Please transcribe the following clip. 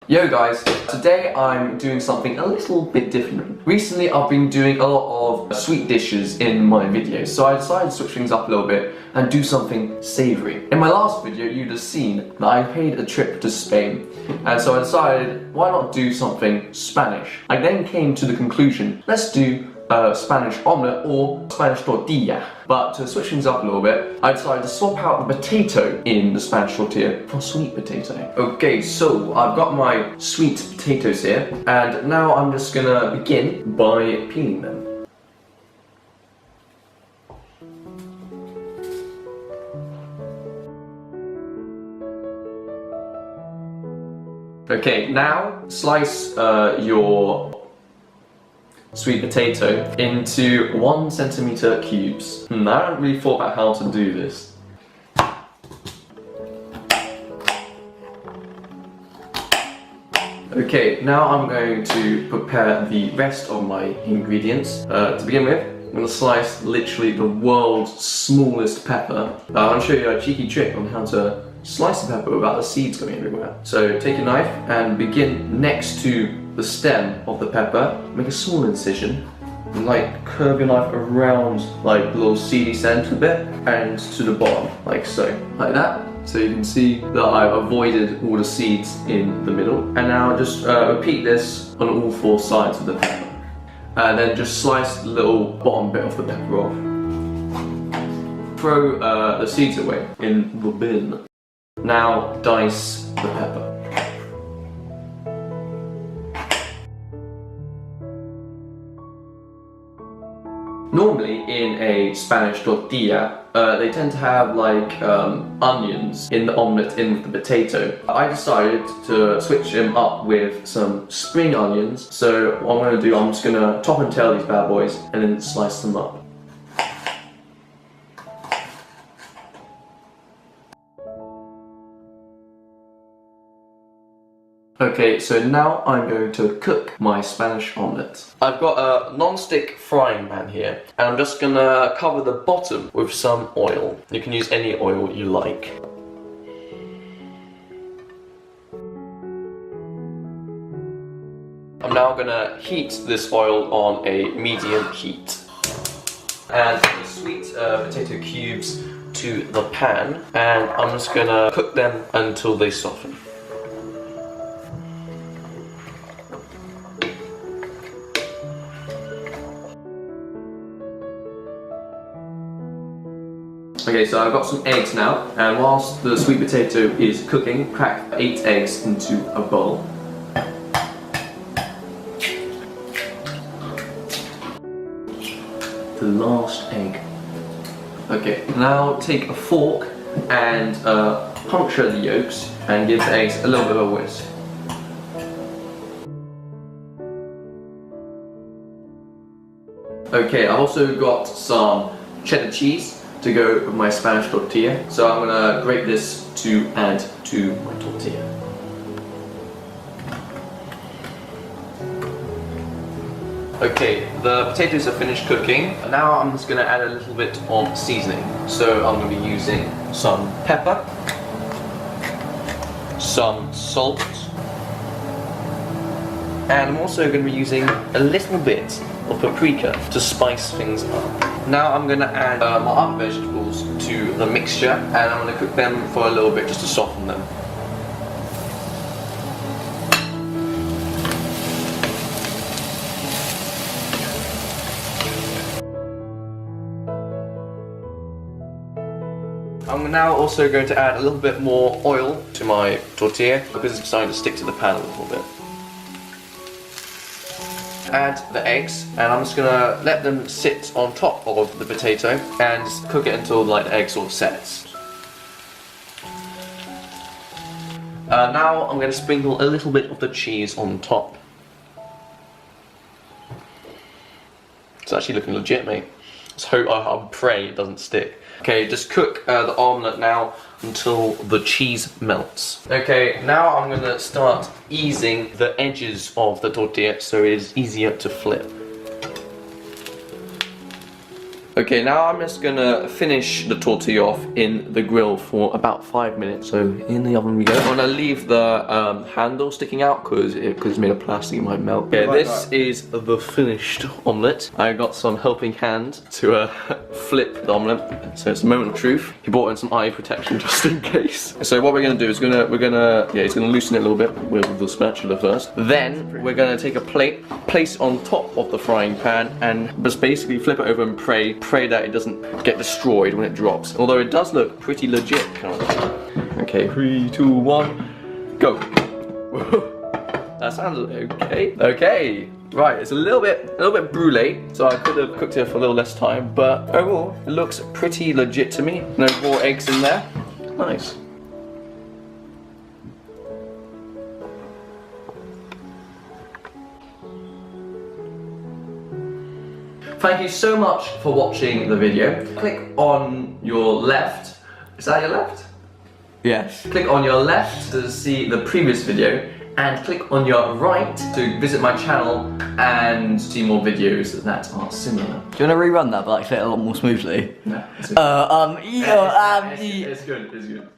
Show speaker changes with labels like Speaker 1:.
Speaker 1: Yo guys, today I'm doing something a little bit different. Recently I've been doing a lot of sweet dishes in my videos, so I decided to switch things up a little bit and do something savoury. In my last video you'd have seen that I paid a trip to Spain, and so I decided why not do something Spanish. I then came to the conclusion, let's do Spanish omelette or Spanish tortilla. But to switch things up a little bit, I decided to swap out the potato in the Spanish tortilla for sweet potato. Okay, so I've got my sweet potatoes here, and now I'm just gonna begin by peeling them. Okay, now slice your sweet potato into 1 centimeter cubes. I haven't really thought about how to do this. Okay, now I'm going to prepare the rest of my ingredients. To begin with, I'm going to slice literally the world's smallest pepper. I'm going to show you a cheeky trick on how to slice the pepper without the seeds going everywhere. So take a knife and begin next to the stem of the pepper, make a small incision, and like curve your knife around like the little seedy centre bit and to the bottom, like so, like that. So you can see that I've avoided all the seeds in the middle. And now just repeat this on all 4 sides of the pepper. And then just slice the little bottom bit of the pepper off. Throw the seeds away in the bin. Now dice the pepper. Normally in a Spanish tortilla, they tend to have like onions in the omelette in with the potato. I decided to switch them up with some spring onions. So what I'm going to do, I'm just going to top and tail these bad boys and then slice them up. Okay, so now I'm going to cook my Spanish omelette. I've got a non-stick frying pan here, and I'm just gonna cover the bottom with some oil. You can use any oil you like. I'm now gonna heat this oil on a medium heat. Add the sweet potato cubes to the pan, and I'm just gonna cook them until they soften. Okay, so I've got some eggs now, and whilst the sweet potato is cooking, crack 8 eggs into a bowl. The last egg. Okay, now take a fork and puncture the yolks and give the eggs a little bit of a whisk. Okay, I've also got some cheddar cheese to go with my Spanish tortilla, so I'm gonna grate this to add to my tortilla. Okay, the potatoes are finished cooking. Now I'm just gonna add a little bit of seasoning. So I'm gonna be using some pepper, some salt, and I'm also going to be using a little bit of paprika to spice things up. Now I'm going to add my other vegetables to the mixture, and I'm going to cook them for a little bit just to soften them. I'm now also going to add a little bit more oil to my tortilla because it's starting to stick to the pan a little bit. Add the eggs, and I'm just gonna let them sit on top of the potato and just cook it until like the egg sort of sets. Now I'm going to sprinkle a little bit of the cheese on top. It's actually looking legit, mate. So I pray it doesn't stick. Okay, just cook the omelette now until the cheese melts. Okay, now I'm going to start easing the edges of the tortilla so it is easier to flip. Okay, now I'm just gonna finish the tortilla off in the grill for about 5 minutes. So in the oven we go. I'm gonna leave the handle sticking out because it's made of plastic, it might melt. Okay, this is the finished omelette. I got some helping hand to flip the omelette. So it's a moment of truth. He brought in some eye protection just in case. So what we're gonna do is he's gonna loosen it a little bit with the spatula first. Then we're gonna take a plate, place it on top of the frying pan, and just basically flip it over and pray that it doesn't get destroyed when it drops. Although it does look pretty legit currently. Okay, 3, 2, 1, go. That sounds okay. Okay, right. It's a little bit brulee, so I could have cooked it for a little less time. But overall, it looks pretty legit to me. No raw eggs in there. Nice. Thank you so much for watching the video. Click on your left. Is that your left?
Speaker 2: Yes.
Speaker 1: Click on your left to see the previous video, and click on your right to visit my channel and see more videos that are similar.
Speaker 2: Do you want to rerun that but like say it a lot more smoothly?
Speaker 1: No. It's good.
Speaker 2: It's
Speaker 1: It's good.